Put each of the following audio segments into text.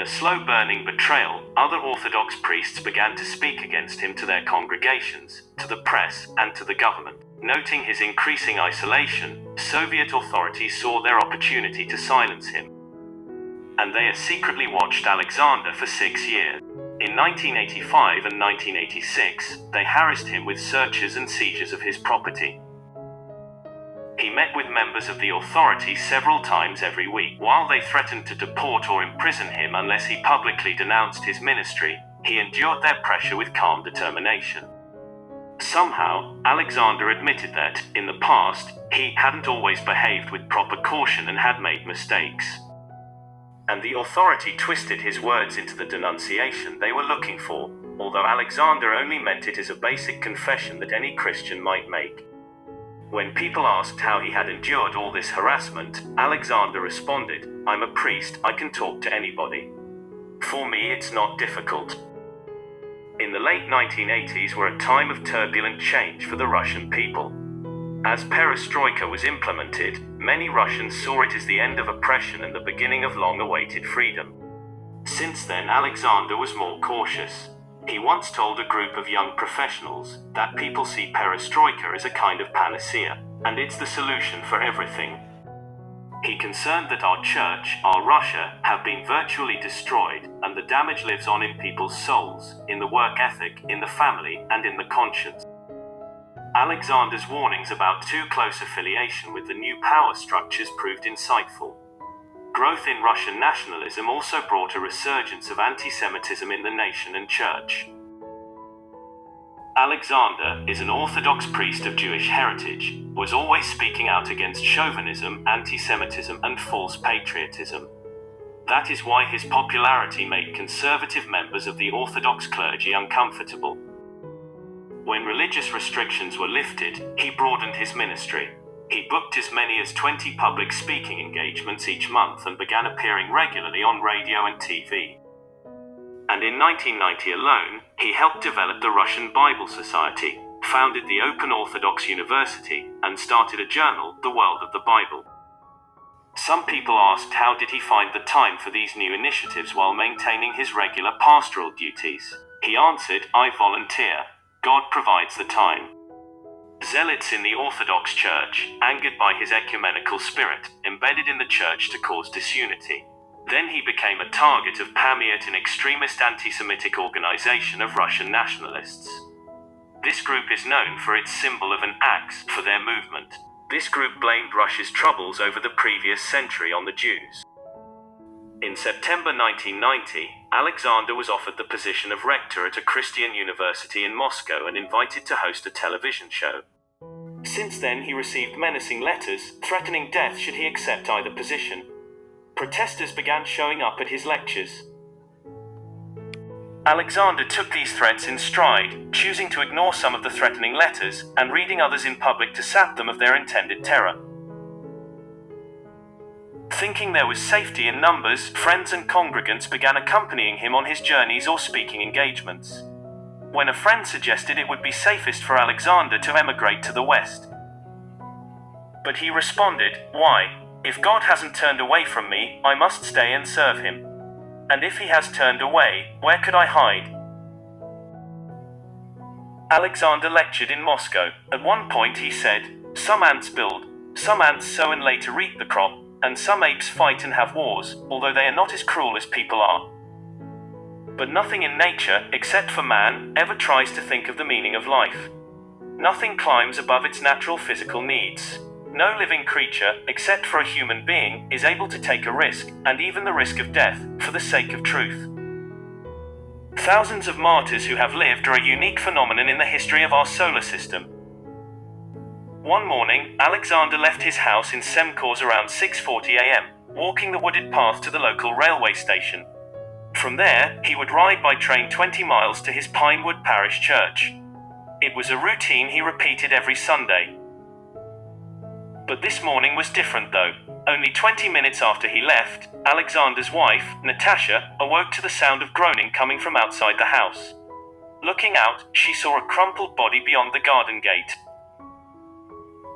slow-burning betrayal, other Orthodox priests began to speak against him to their congregations, to the press, and to the government. Noting his increasing isolation, Soviet authorities saw their opportunity to silence him. And they secretly watched Alexander for 6 years. In 1985 and 1986, they harassed him with searches and seizures of his property. He met with members of the authorities several times every week. While they threatened to deport or imprison him unless he publicly denounced his ministry, he endured their pressure with calm determination. Somehow, Alexander admitted that, in the past, he hadn't always behaved with proper caution and had made mistakes. And the authority twisted his words into the denunciation they were looking for, although Alexander only meant it as a basic confession that any Christian might make. When people asked how he had endured all this harassment, Alexander responded, "I'm a priest, I can talk to anybody. For me, it's not difficult." In the late 1980s were a time of turbulent change for the Russian people. As perestroika was implemented, many Russians saw it as the end of oppression and the beginning of long-awaited freedom. Since then, Alexander was more cautious. He once told a group of young professionals that people see perestroika as a kind of panacea, and it's the solution for everything. He concerned that our church, our Russia, have been virtually destroyed, and the damage lives on in people's souls, in the work ethic, in the family, and in the conscience. Alexander's warnings about too close affiliation with the new power structures proved insightful. Growth in Russian nationalism also brought a resurgence of anti-Semitism in the nation and church. Alexander is an Orthodox priest of Jewish heritage, was always speaking out against chauvinism, anti-Semitism, and false patriotism. That is why his popularity made conservative members of the Orthodox clergy uncomfortable. When religious restrictions were lifted, he broadened his ministry. He booked as many as 20 public speaking engagements each month and began appearing regularly on radio and TV. And in 1990 alone, he helped develop the Russian Bible Society, founded the Open Orthodox University, and started a journal, The World of the Bible. Some people asked how did he find the time for these new initiatives while maintaining his regular pastoral duties. He answered, "I volunteer. God provides the time." Zealots in the Orthodox Church, angered by his ecumenical spirit, embedded in the church to cause disunity. Then he became a target of Pamiat, an extremist anti-Semitic organization of Russian nationalists. This group is known for its symbol of an axe for their movement. This group blamed Russia's troubles over the previous century on the Jews. In September 1990, Alexander was offered the position of rector at a Christian university in Moscow and invited to host a television show. Since then, he received menacing letters, threatening death should he accept either position. Protesters began showing up at his lectures. Alexander took these threats in stride, choosing to ignore some of the threatening letters and reading others in public to sap them of their intended terror. Thinking there was safety in numbers, friends and congregants began accompanying him on his journeys or speaking engagements. When a friend suggested it would be safest for Alexander to emigrate to the West. But he responded, "Why? If God hasn't turned away from me, I must stay and serve him. And if he has turned away, where could I hide?" Alexander lectured in Moscow. At one point he said, "Some ants build, some ants sow and later reap the crop, and some apes fight and have wars, although they are not as cruel as people are. But nothing in nature, except for man, ever tries to think of the meaning of life. Nothing climbs above its natural physical needs. No living creature, except for a human being, is able to take a risk, and even the risk of death, for the sake of truth. Thousands of martyrs who have lived are a unique phenomenon in the history of our solar system." One morning, Alexander left his house in Semkors around 6:40 a.m., walking the wooded path to the local railway station. From there, he would ride by train 20 miles to his Pinewood Parish Church. It was a routine he repeated every Sunday. But this morning was different though. Only 20 minutes after he left, Alexander's wife, Natasha, awoke to the sound of groaning coming from outside the house. Looking out, she saw a crumpled body beyond the garden gate.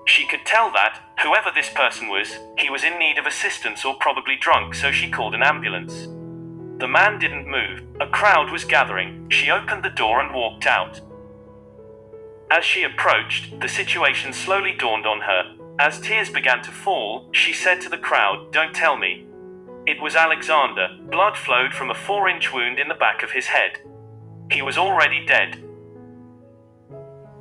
She could tell that, whoever this person was, he was in need of assistance or probably drunk, so she called an ambulance. The man didn't move. A crowd was gathering. She opened the door and walked out. As she approached, the situation slowly dawned on her. As tears began to fall, she said to the crowd, "Don't tell me." It was Alexander. Blood flowed from a 4-inch wound in the back of his head. He was already dead.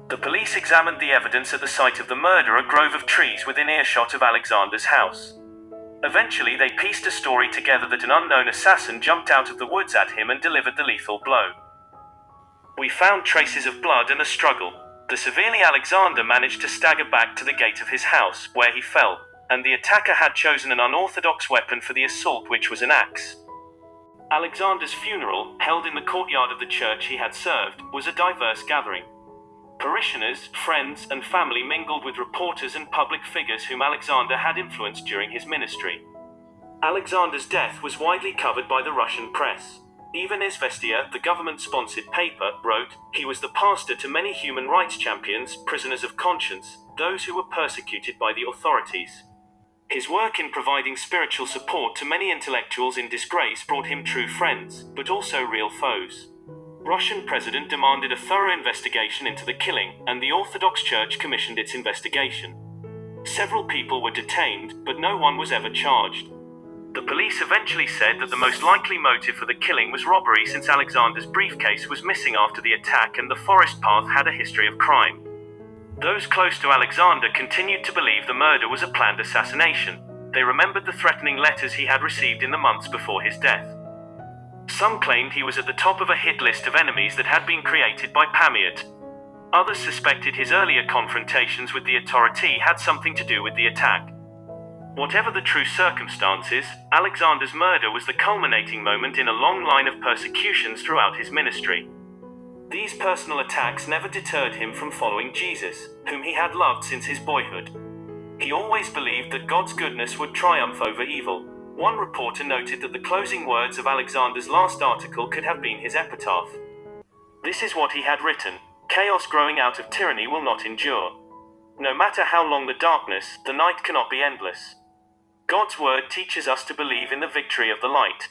The police examined the evidence at the site of the murder, a grove of trees within earshot of Alexander's house. Eventually, they pieced a story together that an unknown assassin jumped out of the woods at him and delivered the lethal blow. We found traces of blood and a struggle. The severely Alexander managed to stagger back to the gate of his house, where he fell, and the attacker had chosen an unorthodox weapon for the assault, which was an axe. Alexander's funeral, held in the courtyard of the church he had served, was a diverse gathering. Parishioners, friends, and family mingled with reporters and public figures whom Alexander had influenced during his ministry. Alexander's death was widely covered by the Russian press. Even Izvestia, the government-sponsored paper, wrote, "He was the pastor to many human rights champions, prisoners of conscience, those who were persecuted by the authorities." His work in providing spiritual support to many intellectuals in disgrace brought him true friends, but also real foes. Russian president demanded a thorough investigation into the killing, and the Orthodox Church commissioned its investigation. Several people were detained, but no one was ever charged. The police eventually said that the most likely motive for the killing was robbery, since Alexander's briefcase was missing after the attack and the forest path had a history of crime. Those close to Alexander continued to believe the murder was a planned assassination. They remembered the threatening letters he had received in the months before his death. Some claimed he was at the top of a hit list of enemies that had been created by Pamiat. Others suspected his earlier confrontations with the authority had something to do with the attack. Whatever the true circumstances, Alexander's murder was the culminating moment in a long line of persecutions throughout his ministry. These personal attacks never deterred him from following Jesus, whom he had loved since his boyhood. He always believed that God's goodness would triumph over evil. One reporter noted that the closing words of Alexander's last article could have been his epitaph. This is what he had written: "Chaos growing out of tyranny will not endure. No matter how long the darkness, the night cannot be endless. God's word teaches us to believe in the victory of the light."